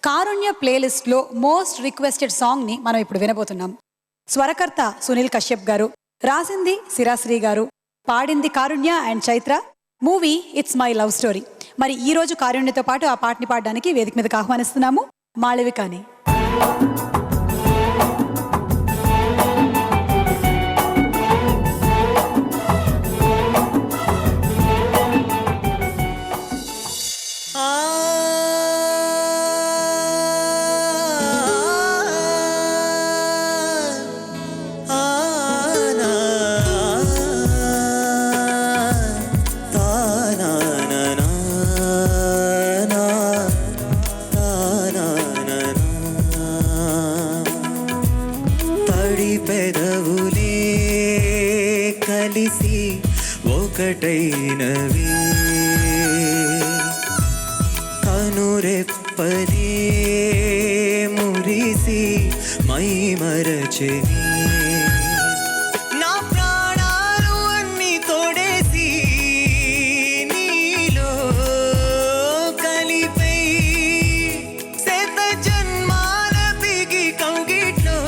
కారుణ్య ప్లేలిస్ట్లో most requested సాంగ్ని మనం ఇప్పుడు వినబోతున్నాం. స్వరకర్త సునీల్ కశ్యప్ గారు, రాసింది సిరాశ్రీ గారు, పాడింది Karunya and Chaitra. Movie it's my love story. మరి ఈ రోజు కారుణ్యతో పాటు ఆ పాటని పాడడానికి వేదిక మీదకి ఆహ్వానిస్తున్నాము మాళవికాని. పెదవులే కలిసి ఒకటైనవి, కనురెప్పలే మురిసి మై మరచెని, నా ప్రాణాలు అన్ని తోడేసి నీలో కలిపై శత జన్మాల బిగి కౌగిట్లో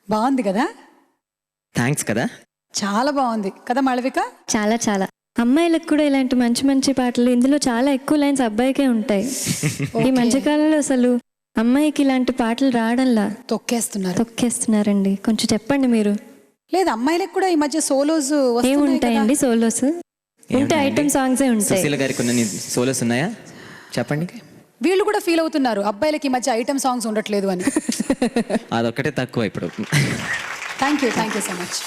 బాగుంది కదా? థ్యాంక్స్ కదా. చాలా బాగుంది కదా మాళవిక? చాలా చాలా. అమ్మాయిలకు కూడా ఇలాంటి మంచి మంచి పాటలు, ఇందులో చాలా ఎక్కువ లైన్స్ అబ్బాయికే ఉంటాయి. ఈ మధ్యకాలంలో అసలు అమ్మాయికి ఇలాంటి పాటలు రావడంలా తొక్కేస్తున్నారండి. కొంచెం చెప్పండి మీరు. లేదు అమ్మాయిలకు కూడా ఈ మధ్య సోలోస్ ఏముంటాయండి సోలోస్? ఉంటే ఐటమ్ సాంగ్సే ఉంటాయి. సుశీల గారికి కొన్ని సోలోస్ ఉన్నాయా చెప్పండి. వీళ్ళు కూడా ఫీల్ అవుతున్నారు అబ్బాయిలకి ఈ మధ్య ఐటమ్ సాంగ్స్ ఉండట్లేదు అని. అదొక్కటే తక్కువ ఇప్పుడు. Thank you so much.